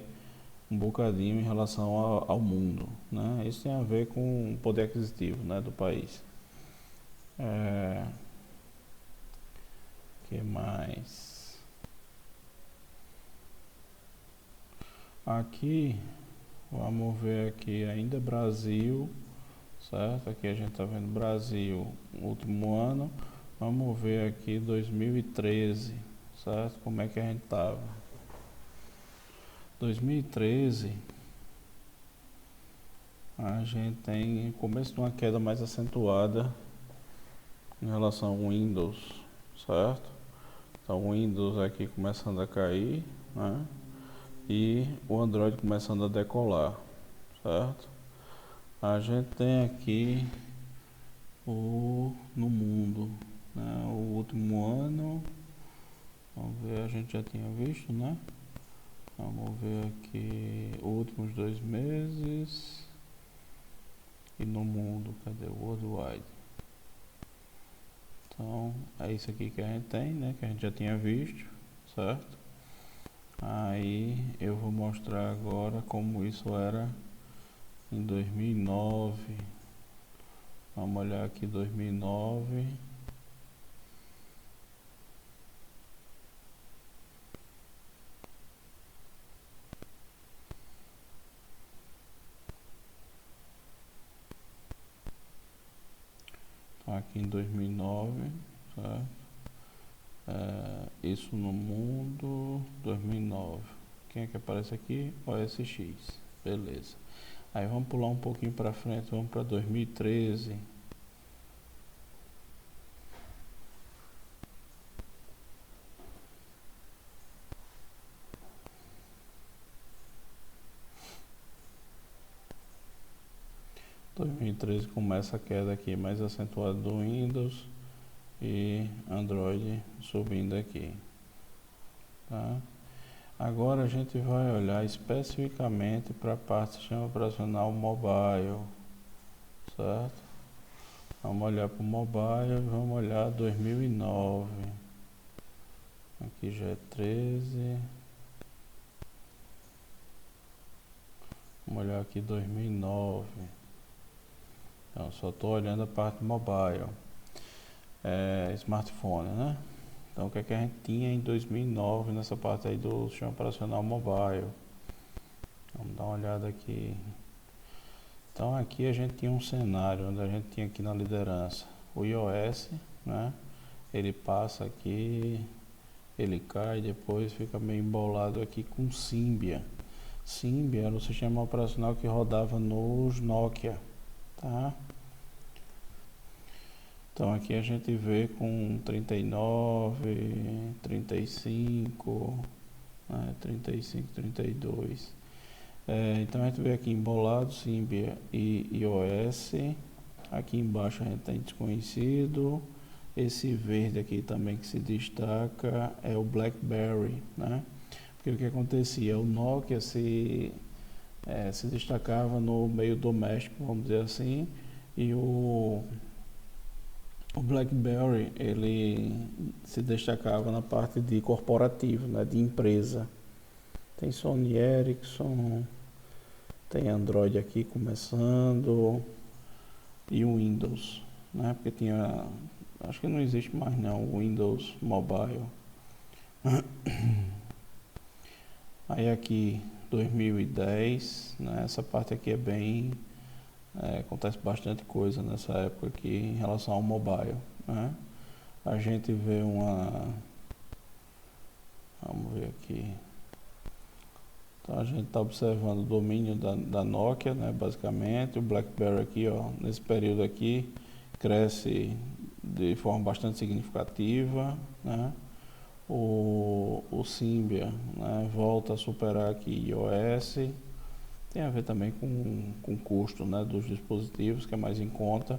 um bocadinho em relação ao mundo, né? Isso tem a ver com o poder aquisitivo, né, do país. Que mais? Aqui, vamos ver aqui ainda Brasil, certo? Aqui a gente está vendo Brasil, último ano. Vamos ver aqui 2013, certo? Como é que a gente estava? 2013, a gente tem começo de uma queda mais acentuada em relação ao Windows, certo? Então o Windows aqui começando a cair, né? E o Android começando a decolar, certo? A gente tem aqui no mundo, né? O último ano, vamos ver, a gente já tinha visto, né? Vamos ver aqui os últimos 2 meses e no mundo, cadê o Worldwide? Então é isso aqui que a gente tem, né? Que a gente já tinha visto, certo? Aí eu vou mostrar agora como isso era em 2009. Vamos olhar aqui 2009. Então aqui em 2009, certo? Isso no mundo 2009. Quem é que aparece aqui? OSX. Beleza. Aí vamos pular um pouquinho para frente, vamos para 2013. Em 2013 começa a queda aqui mais acentuada do Windows e Android subindo aqui, tá? Agora a gente vai olhar especificamente para a parte do sistema operacional mobile, certo? Vamos olhar para o mobile, vamos olhar 2009. Aqui já é 13. Vamos olhar aqui 2009. Então, só estou olhando a parte mobile, smartphone, né? Então, o que é que a gente tinha em 2009 nessa parte aí do sistema operacional mobile? Vamos dar uma olhada aqui. Então, aqui a gente tinha um cenário onde a gente tinha aqui na liderança o iOS, né? Ele passa aqui, ele cai, depois fica meio embolado aqui com Symbian. Symbian era o sistema operacional que rodava nos Nokia, tá? Então aqui a gente vê com 39, 35, 35, 32. Então a gente vê aqui embolado, Symbian e iOS. Aqui embaixo a gente tem desconhecido. Esse verde aqui também que se destaca é o BlackBerry, né? Porque o que acontecia? O Nokia se destacava no meio doméstico, vamos dizer assim, e o BlackBerry ele se destacava na parte de corporativo, né, de empresa. Tem Sony Ericsson, tem Android aqui começando e o Windows, né? Porque tinha, acho que não existe mais não, o Windows Mobile. Aí aqui 2010, né? Essa parte aqui é bem, acontece bastante coisa nessa época aqui em relação ao mobile, né? A gente vê vamos ver aqui. Então a gente está observando o domínio da Nokia, né, basicamente. O BlackBerry aqui, ó, nesse período aqui, cresce de forma bastante significativa, né? O Symbian, né, volta a superar aqui iOS. Tem a ver também com o custo, né, dos dispositivos, que é mais em conta.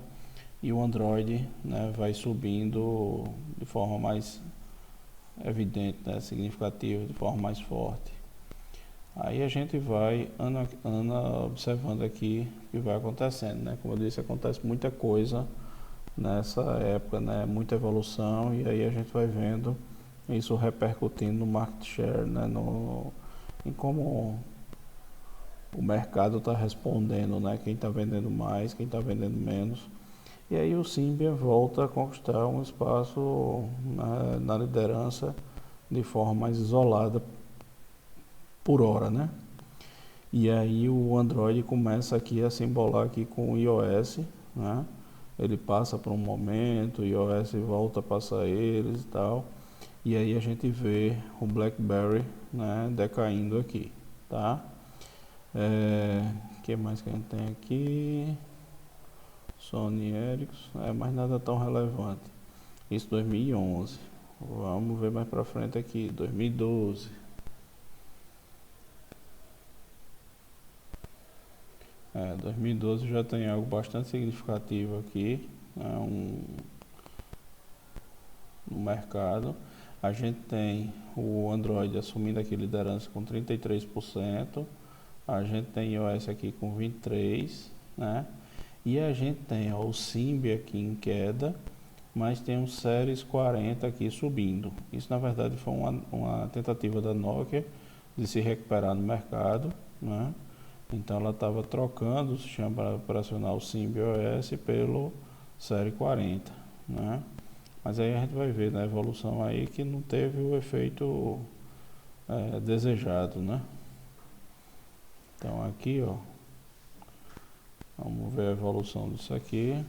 E o Android, né, vai subindo de forma mais evidente, né, significativa, de forma mais forte. Aí a gente vai ano a ano observando aqui o que vai acontecendo, né? Como eu disse, acontece muita coisa nessa época, né? Muita evolução, e aí a gente vai vendo isso repercutindo no market share, né? Em como o mercado está respondendo, né? Quem está vendendo mais, quem está vendendo menos. E aí o Symbian volta a conquistar um espaço na liderança de forma mais isolada por hora, né? E aí o Android começa aqui a se embolar aqui com o iOS, né? Ele passa por um momento, o iOS volta a passar eles e tal. E aí a gente vê o BlackBerry, né, decaindo aqui, tá? Que mais que a gente tem aqui? Sony Ericsson, mas nada tão relevante. Isso 2011. Vamos ver mais pra frente aqui, 2012. 2012 já tem algo bastante significativo aqui, né, no mercado. A gente tem o Android assumindo aqui liderança com 33%, a gente tem iOS aqui com 23%, né? E a gente tem o Symbian aqui em queda, mas tem um Series 40 aqui subindo. Isso na verdade foi uma tentativa da Nokia de se recuperar no mercado, né? Então ela estava trocando o sistema operacional Symbian OS pelo Série 40, né? Mas aí a gente vai ver na evolução aí que não teve o efeito desejado, né? Então aqui, ó, vamos ver a evolução disso aqui.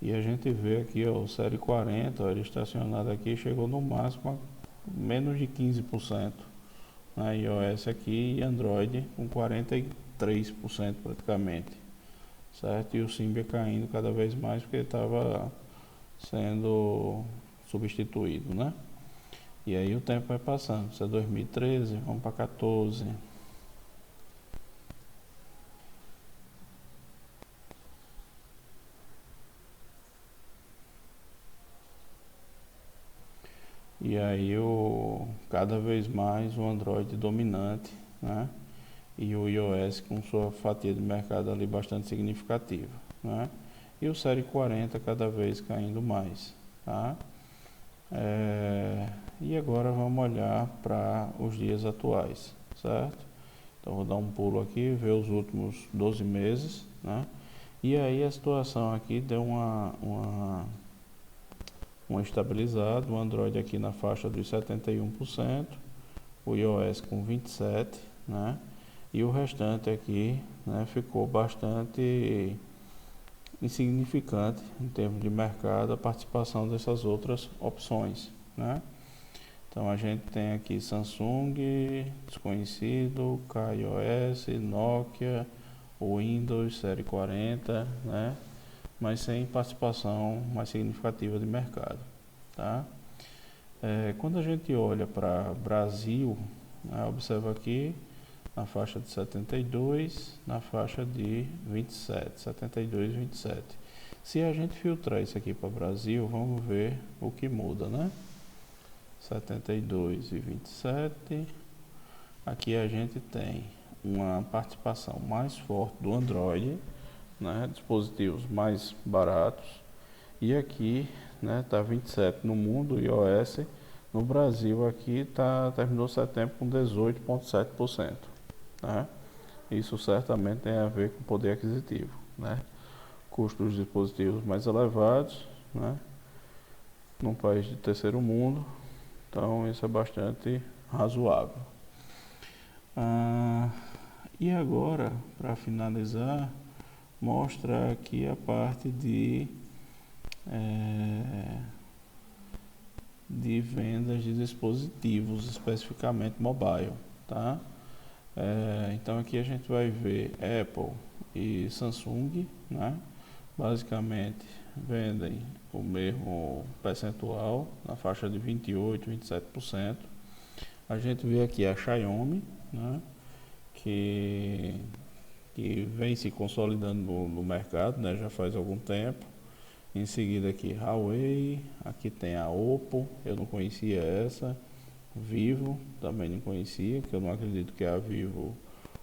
E a gente vê aqui, ó, o Série 40, ó, ele estacionado aqui, chegou no máximo a menos de 15%. Na iOS aqui e Android com 43% praticamente, certo? E o Symbian caindo cada vez mais porque estava sendo substituído, né? E aí o tempo vai passando, isso é 2013, vamos para 14. E aí cada vez mais o Android dominante, né? E o iOS com sua fatia de mercado ali bastante significativa, né? E o Série 40 cada vez caindo mais, tá? E agora vamos olhar para os dias atuais, certo? Então vou dar um pulo aqui, ver os últimos 12 meses, né? E aí a situação aqui deu uma estabilizada, o Android aqui na faixa dos 71%, o iOS com 27%, né? E o restante aqui, né, ficou bastante insignificante em termos de mercado a participação dessas outras opções, né? Então a gente tem aqui Samsung, desconhecido, KaiOS, Nokia, Windows Série 40, né? Mas sem participação mais significativa de mercado, tá? Quando a gente olha para Brasil, né, observa aqui na faixa de 72, na faixa de 27, 72, 27. Se a gente filtrar isso aqui para Brasil, vamos ver o que muda, né? 72 e 27. Aqui a gente tem uma participação mais forte do Android, né? Dispositivos mais baratos. E aqui, né, tá 27 no mundo, iOS. No Brasil aqui terminou setembro com 18,7%. Né? Isso certamente tem a ver com poder aquisitivo, né? Custo dos dispositivos mais elevados, né? Num país de terceiro mundo, então isso é bastante razoável. E agora, para finalizar, mostra aqui a parte de vendas de dispositivos, especificamente mobile, tá? Então aqui a gente vai ver Apple e Samsung, né? Basicamente vendem o mesmo percentual, na faixa de 28, 27%. A gente vê aqui a Xiaomi, né? que vem se consolidando no mercado, né? Já faz algum tempo. Em seguida aqui Huawei, aqui tem a Oppo, eu não conhecia essa. Vivo, também não conhecia, que eu não acredito que é a Vivo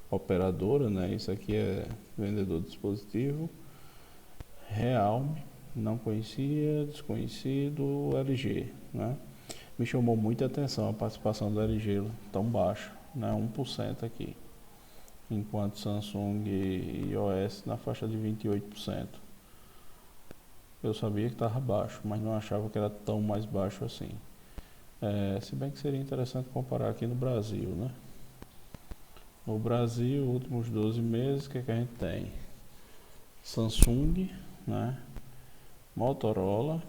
operadora, né? Isso aqui é vendedor de dispositivo. Realme, não conhecia, desconhecido, LG, né? Me chamou muita atenção a participação do LG tão baixa, né? 1% aqui, enquanto Samsung e iOS na faixa de 28%. Eu sabia que estava baixo, mas não achava que era tão mais baixo assim. Se bem que seria interessante comparar aqui no Brasil, né? No Brasil, últimos 12 meses, o que a gente tem? Samsung, né? Motorola,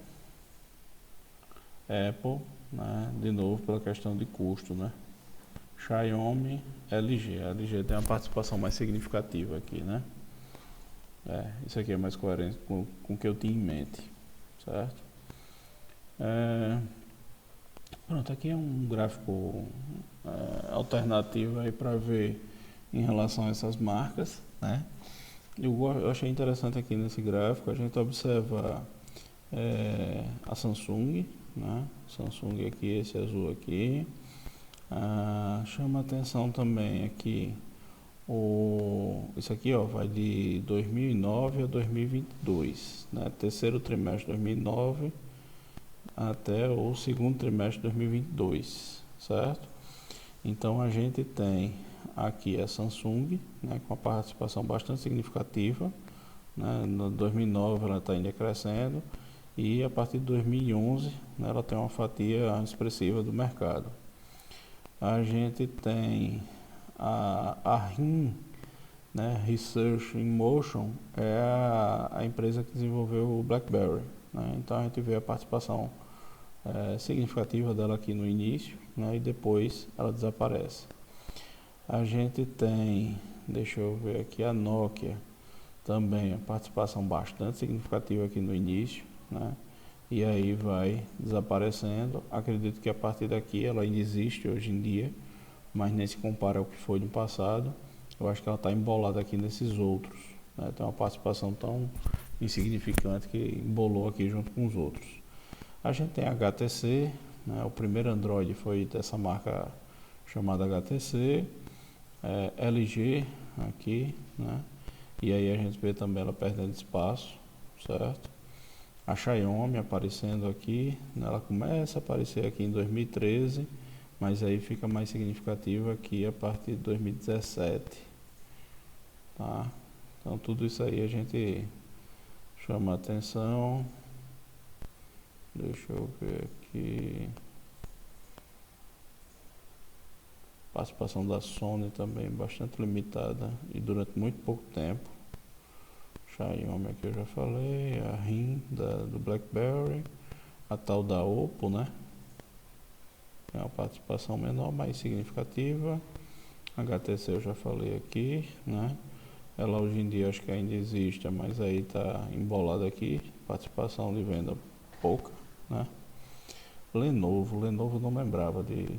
Apple, né? De novo pela questão de custo, né? Xiaomi, LG. A LG tem uma participação mais significativa aqui, né? Isso aqui é mais coerente com o que eu tinha em mente, certo? Pronto, aqui é um gráfico alternativo aí para ver em relação a essas marcas, né? Eu achei interessante aqui nesse gráfico a gente observa a Samsung, né? Samsung aqui, esse azul aqui. Chama atenção também aqui isso aqui, ó, vai de 2009 a 2022, né? Terceiro trimestre de 2009 até o segundo trimestre de 2022, certo? Então a gente tem aqui a Samsung, né, com uma participação bastante significativa, né? No 2009 ela está ainda crescendo e a partir de 2011, né, ela tem uma fatia expressiva do mercado. A gente tem a RIM, né, Research in Motion, é a empresa que desenvolveu o BlackBerry, né? Então a gente vê a participação significativa dela aqui no início, né, e depois ela desaparece. A gente tem, deixa eu ver aqui, a Nokia, também a participação bastante significativa aqui no início, né, e aí vai desaparecendo. Acredito que a partir daqui ela ainda existe hoje em dia, mas nem se compara ao que foi no passado. Eu acho que ela está embolada aqui nesses outros, né? Tem uma participação tão insignificante que embolou aqui junto com os outros. A gente tem a HTC, né? O primeiro Android foi dessa marca chamada HTC, LG aqui, né? E aí a gente vê também ela perdendo espaço, certo? A Xiaomi aparecendo aqui, né? Ela começa a aparecer aqui em 2013, mas aí fica mais significativa aqui a partir de 2017, tá? Então tudo isso aí a gente chama atenção. Deixa eu ver aqui. Participação da Sony também bastante limitada e durante muito pouco tempo. Xiaomi aqui eu já falei, a RIM do BlackBerry, a tal da Oppo, né? É uma participação menor, mais significativa. A HTC eu já falei aqui, né? Ela hoje em dia acho que ainda existe, mas aí está embolada aqui. Participação de venda pouca, né? Lenovo não lembrava de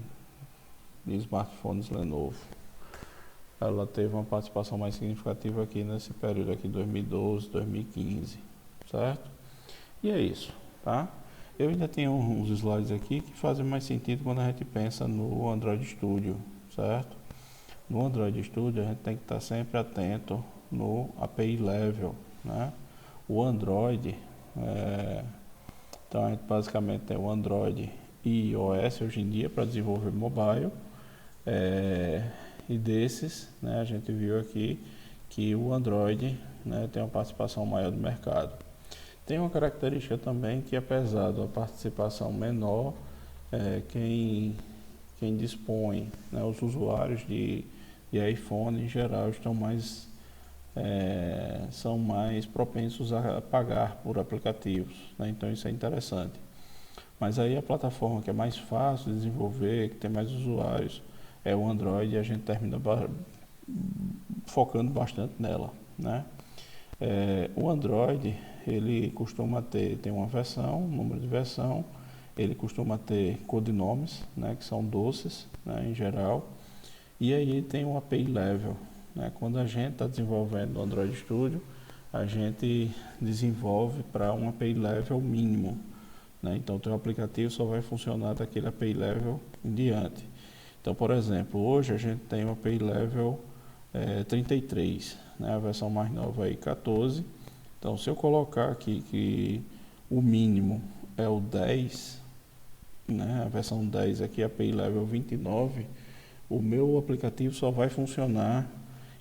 smartphones Lenovo. Ela teve uma participação mais significativa aqui nesse período aqui, 2012, 2015, certo? E é isso, tá? Eu ainda tenho uns slides aqui que fazem mais sentido quando a gente pensa no Android Studio, certo? No Android Studio a gente tem que estar sempre atento no API Level, né? O Android, então a gente basicamente tem o Android e iOS hoje em dia para desenvolver mobile, e desses, né, a gente viu aqui que o Android, né, tem uma participação maior do mercado. Tem uma característica também que, apesar da participação menor, quem dispõe, né, os usuários de iPhone em geral são mais propensos a pagar por aplicativos, né? Então isso é interessante. Mas aí a plataforma que é mais fácil de desenvolver, que tem mais usuários, é o Android, e a gente termina focando bastante nela, né? O Android, ele costuma tem uma versão, um número de versão, ele costuma ter codinomes, né, que são doces, né, em geral, e aí tem um API Level, né? Quando a gente está desenvolvendo o Android Studio, a gente desenvolve para um API Level mínimo, né? Então o teu aplicativo só vai funcionar daquele API Level em diante. Então, por exemplo, hoje a gente tem o API Level 33, né? A versão mais nova aí 14. Então, se eu colocar aqui que o mínimo é o 10, né? A versão 10 aqui, API Level 29, o meu aplicativo só vai funcionar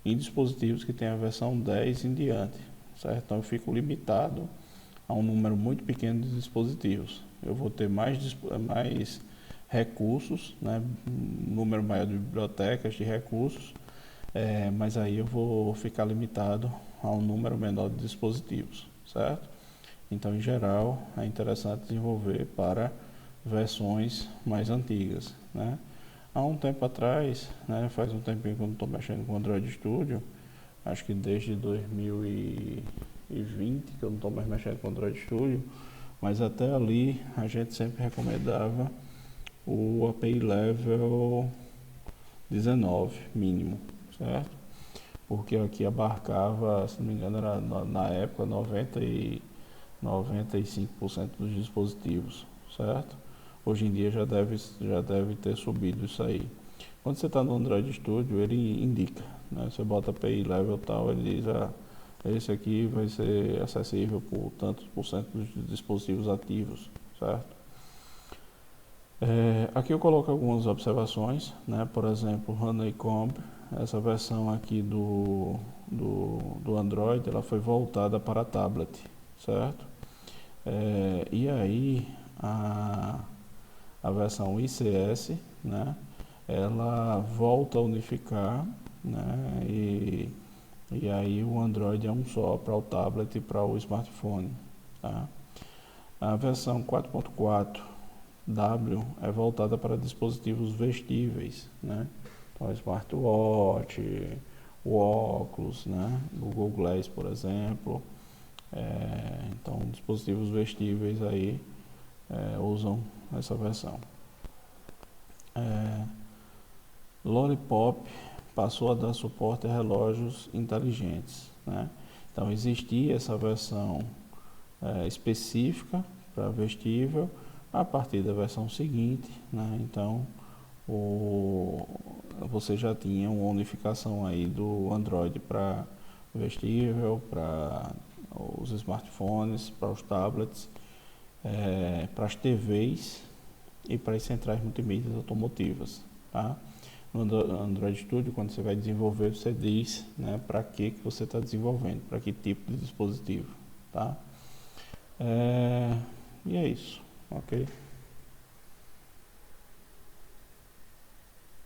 em dispositivos que tem a versão 10 em diante, certo? Então eu fico limitado a um número muito pequeno de dispositivos. Eu vou ter mais recursos, né, um número maior de bibliotecas, de recursos, mas aí eu vou ficar limitado a um número menor de dispositivos, certo? Então, em geral, é interessante desenvolver para versões mais antigas, né? Há um tempo atrás, né, faz um tempinho que eu não estou mexendo com o Android Studio, acho que desde 2020 que eu não estou mais mexendo com o Android Studio, mas até ali a gente sempre recomendava o API Level 19 mínimo, certo? Porque aqui abarcava, se não me engano, era na época 95% dos dispositivos, certo? Hoje em dia já deve ter subido isso aí. Quando você está no Android Studio, ele indica, né? Você bota API Level tal, ele diz, esse aqui vai ser acessível por tantos por cento dos dispositivos ativos, certo? Aqui eu coloco algumas observações, né? Por exemplo, Honeycomb, essa versão aqui do Android, ela foi voltada para tablet, certo? E aí a versão ICS, né? Ela volta a unificar, né? E aí o Android é um só para o tablet e para o smartphone, tá? A versão 4.4W é voltada para dispositivos vestíveis, né? Então, smartwatch, o óculos, né? O Google Glass, por exemplo. Então, dispositivos vestíveis aí usam essa versão. Lollipop passou a dar suporte a relógios inteligentes, né? Então, existia essa versão específica para vestível a partir da versão seguinte, né? Então você já tinha uma unificação aí do Android para vestível, para os smartphones, para os tablets, para as TVs e para as centrais multimídias automotivas, tá? No Android Studio, quando você vai desenvolver, você diz, né, para que você está desenvolvendo, para que tipo de dispositivo, tá? E é isso, ok?